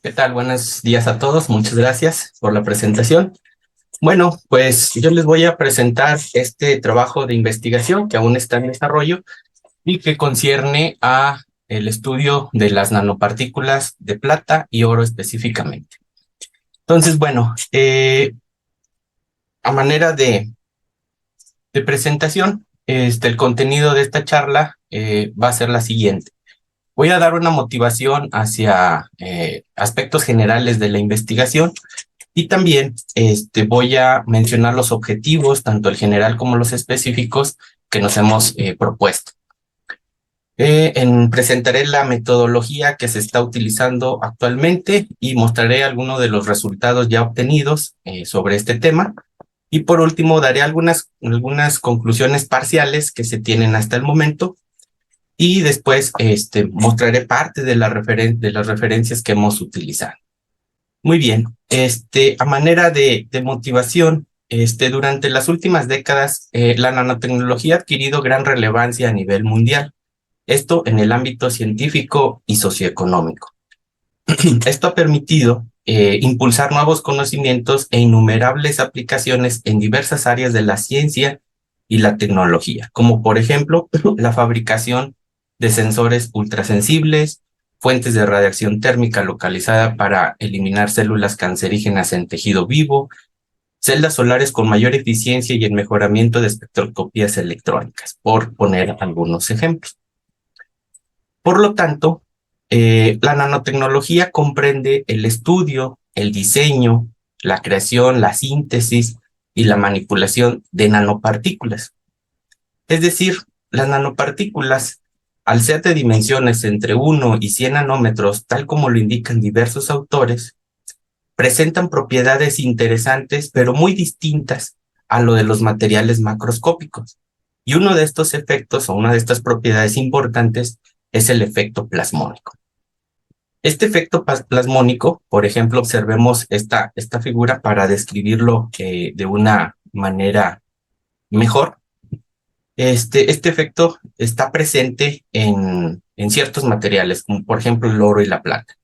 ¿Qué tal? Buenos días a todos. Muchas gracias por la presentación. Bueno, pues yo les voy a presentar este trabajo de investigación que aún está en desarrollo y que concierne a el estudio de las nanopartículas de plata y oro específicamente. Entonces, bueno, a manera de presentación, el contenido de esta charla va a ser la siguiente. Voy a dar una motivación hacia aspectos generales de la investigación. Y también voy a mencionar los objetivos, tanto el general como los específicos, que nos hemos propuesto. Presentaré la metodología que se está utilizando actualmente y mostraré algunos de los resultados ya obtenidos sobre este tema. Y por último, daré algunas conclusiones parciales que se tienen hasta el momento. Y después mostraré parte de de las referencias que hemos utilizado. Muy bien, a manera de motivación, durante las últimas décadas, la nanotecnología ha adquirido gran relevancia a nivel mundial, esto en el ámbito científico y socioeconómico. Esto ha permitido impulsar nuevos conocimientos e innumerables aplicaciones en diversas áreas de la ciencia y la tecnología, como por ejemplo la fabricación de sensores ultrasensibles, fuentes de radiación térmica localizada para eliminar células cancerígenas en tejido vivo, celdas solares con mayor eficiencia y el mejoramiento de espectroscopías electrónicas, por poner algunos ejemplos. Por lo tanto, la nanotecnología comprende el estudio, el diseño, la creación, la síntesis y la manipulación de nanopartículas. Es decir, las nanopartículas, al ser de dimensiones entre 1 y 100 nanómetros, tal como lo indican diversos autores, presentan propiedades interesantes, pero muy distintas a lo de los materiales macroscópicos. Y uno de estos efectos, o una de estas propiedades importantes, es el efecto plasmónico. Este efecto plasmónico, por ejemplo, observemos esta figura para describirlo de una manera mejor. Este efecto está presente en ciertos materiales, como por ejemplo el oro y la plata.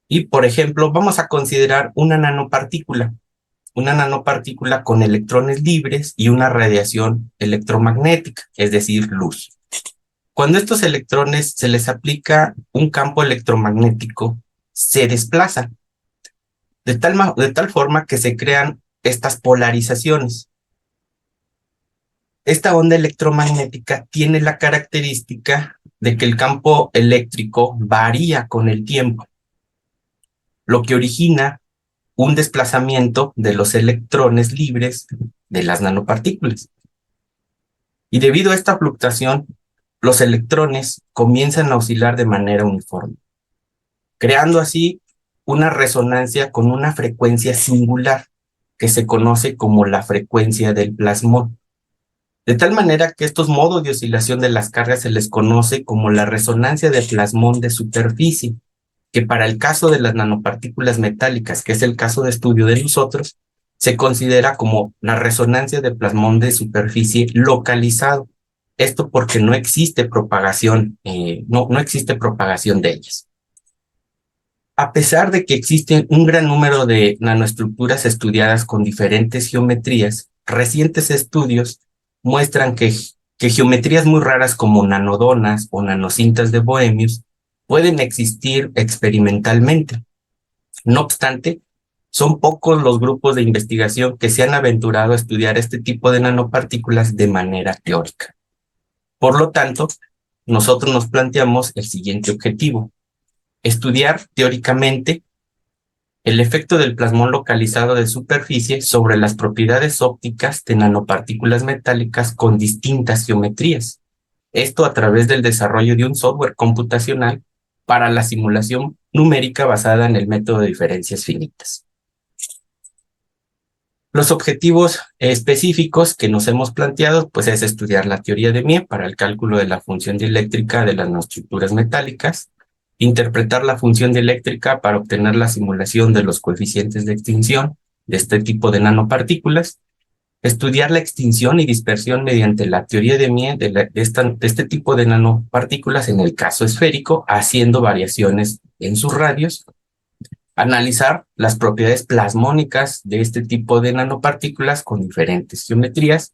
Y por ejemplo, vamos a considerar una nanopartícula con electrones libres y una radiación electromagnética, es decir, luz. Cuando estos electrones se les aplica un campo electromagnético, se desplazan de tal forma que se crean estas polarizaciones. Esta onda electromagnética tiene la característica de que el campo eléctrico varía con el tiempo, lo que origina un desplazamiento de los electrones libres de las nanopartículas. Y debido a esta fluctuación, los electrones comienzan a oscilar de manera uniforme, creando así una resonancia con una frecuencia singular que se conoce como la frecuencia del plasmón. De tal manera que estos modos de oscilación de las cargas se les conoce como la resonancia de plasmón de superficie, que para el caso de las nanopartículas metálicas, que es el caso de estudio de nosotros, se considera como la resonancia de plasmón de superficie localizado. Esto porque no existe propagación, no existe propagación de ellas. A pesar de que existen un gran número de nanoestructuras estudiadas con diferentes geometrías, recientes estudios muestran que geometrías muy raras como nanodonas o nanocintas de Bohemius pueden existir experimentalmente. No obstante, son pocos los grupos de investigación que se han aventurado a estudiar este tipo de nanopartículas de manera teórica. Por lo tanto, nosotros nos planteamos el siguiente objetivo: estudiar teóricamente el efecto del plasmón localizado de superficie sobre las propiedades ópticas de nanopartículas metálicas con distintas geometrías. Esto a través del desarrollo de un software computacional para la simulación numérica basada en el método de diferencias finitas. Los objetivos específicos que nos hemos planteado pues es estudiar la teoría de Mie para el cálculo de la función dieléctrica de las nanoestructuras metálicas, interpretar la función dieléctrica para obtener la simulación de los coeficientes de extinción de este tipo de nanopartículas estudiar la extinción y dispersión mediante la teoría de Mie de este tipo de nanopartículas en el caso esférico, haciendo variaciones en sus radios, analizar las propiedades plasmónicas de este tipo de nanopartículas con diferentes geometrías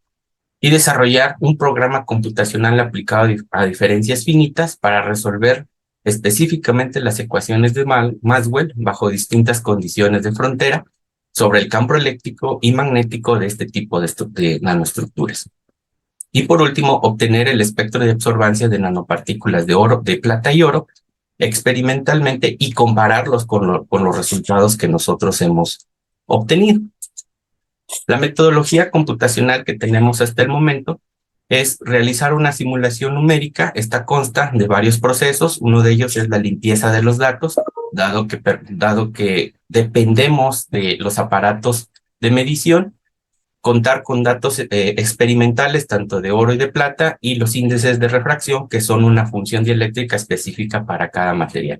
y desarrollar un programa computacional aplicado a diferencias finitas para resolver específicamente las ecuaciones de Maxwell bajo distintas condiciones de frontera sobre el campo eléctrico y magnético de este tipo de nanoestructuras. Y por último, obtener el espectro de absorbancia de nanopartículas de oro, de plata y oro experimentalmente y compararlos con los resultados que nosotros hemos obtenido. La metodología computacional que tenemos hasta el momento es realizar una simulación numérica. Esta consta de varios procesos. Uno de ellos es la limpieza de los datos, dado que dependemos de los aparatos de medición, contar con datos experimentales tanto de oro y de plata y los índices de refracción, que son una función dieléctrica específica para cada material,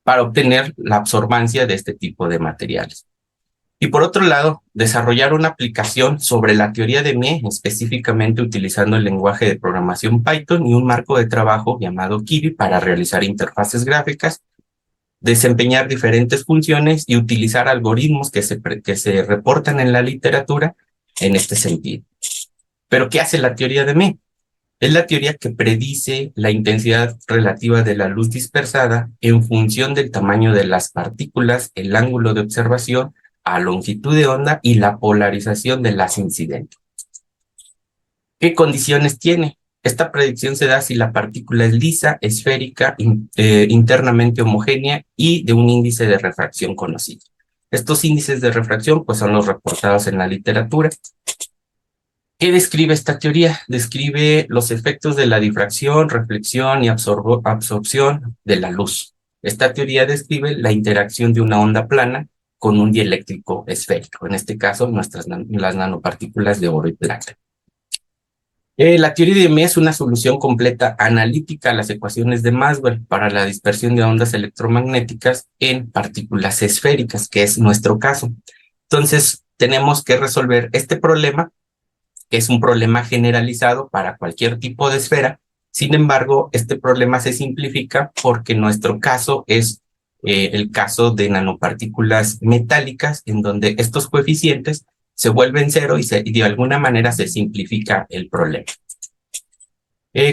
para obtener la absorbancia de este tipo de materiales. Y por otro lado, desarrollar una aplicación sobre la teoría de Mie, específicamente utilizando el lenguaje de programación Python y un marco de trabajo llamado Kiwi para realizar interfaces gráficas, desempeñar diferentes funciones y utilizar algoritmos que se reportan en la literatura en este sentido. Pero, ¿qué hace la teoría de Mie? Es la teoría que predice la intensidad relativa de la luz dispersada en función del tamaño de las partículas, el ángulo de observación, a longitud de onda y la polarización de las incidentes. ¿Qué condiciones tiene? Esta predicción se da si la partícula es lisa, esférica, internamente homogénea y de un índice de refracción conocido. Estos índices de refracción pues son los reportados en la literatura. ¿Qué describe esta teoría? Describe los efectos de la difracción, reflexión y absorción de la luz. Esta teoría describe la interacción de una onda plana con un dieléctrico esférico, en este caso las nanopartículas de oro y plata. La teoría de Mie es una solución completa analítica a las ecuaciones de Maxwell para la dispersión de ondas electromagnéticas en partículas esféricas, que es nuestro caso. Entonces, tenemos que resolver este problema, que es un problema generalizado para cualquier tipo de esfera. Sin embargo, este problema se simplifica porque nuestro caso es el caso de nanopartículas metálicas, en donde estos coeficientes se vuelven cero y de alguna manera se simplifica el problema.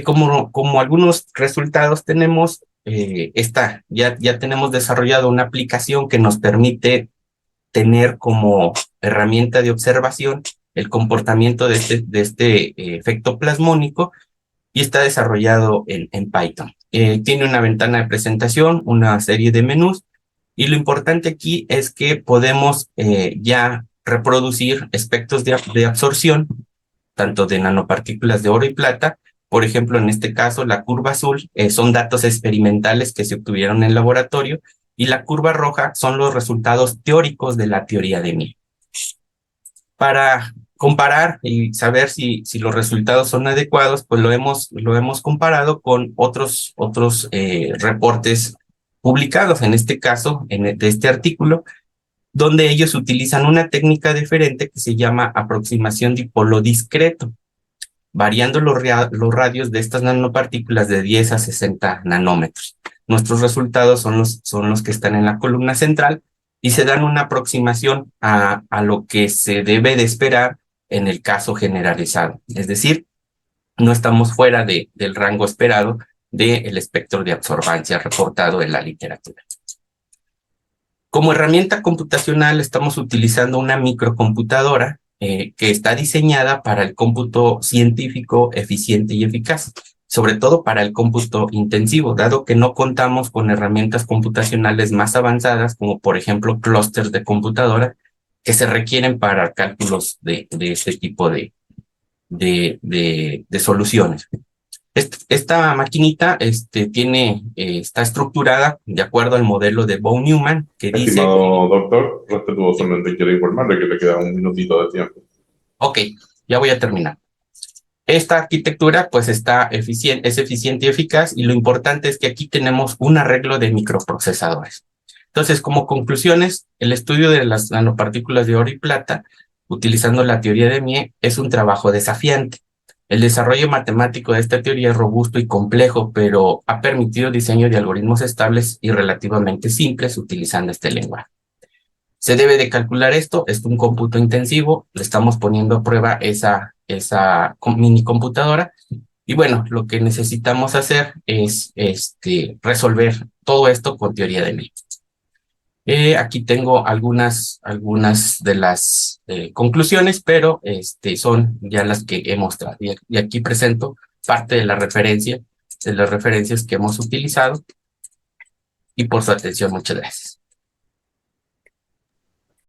Como algunos resultados tenemos, ya tenemos desarrollado una aplicación que nos permite tener como herramienta de observación el comportamiento de este efecto plasmónico, y está desarrollado en Python. Tiene una ventana de presentación, una serie de menús, y lo importante aquí es que podemos ya reproducir espectros de absorción, tanto de nanopartículas de oro y plata. Por ejemplo, en este caso, la curva azul son datos experimentales que se obtuvieron en laboratorio, y la curva roja son los resultados teóricos de la teoría de Mie. Para comparar y saber si los resultados son adecuados, pues lo hemos comparado con otros reportes publicados, en este caso, de este artículo, donde ellos utilizan una técnica diferente que se llama aproximación dipolo discreto, variando los radios de estas nanopartículas de 10 a 60 nanómetros. Nuestros resultados son los que están en la columna central y se dan una aproximación a lo que se debe de esperar en el caso generalizado. Es decir, no estamos fuera del rango esperado del espectro de absorbancia reportado en la literatura. Como herramienta computacional estamos utilizando una microcomputadora que está diseñada para el cómputo científico eficiente y eficaz, sobre todo para el cómputo intensivo, dado que no contamos con herramientas computacionales más avanzadas, como por ejemplo clústeres de computadora, que se requieren para cálculos de este tipo de soluciones. Esta maquinita está estructurada de acuerdo al modelo de von Neumann, que dice... Estimado doctor, respetuosamente quiero informarle que le queda un minutito de tiempo. Ok, ya voy a terminar. Esta arquitectura pues es eficiente y eficaz, y lo importante es que aquí tenemos un arreglo de microprocesadores. Entonces, como conclusiones, el estudio de las nanopartículas de oro y plata utilizando la teoría de Mie es un trabajo desafiante. El desarrollo matemático de esta teoría es robusto y complejo, pero ha permitido el diseño de algoritmos estables y relativamente simples utilizando este lenguaje. Se debe de calcular esto, es un cómputo intensivo, le estamos poniendo a prueba esa mini computadora, y bueno, lo que necesitamos hacer es resolver todo esto con teoría de Mie. Aquí tengo algunas de las conclusiones, pero son ya las que he mostrado. Y aquí presento parte de de las referencias que hemos utilizado, y por su atención, muchas gracias.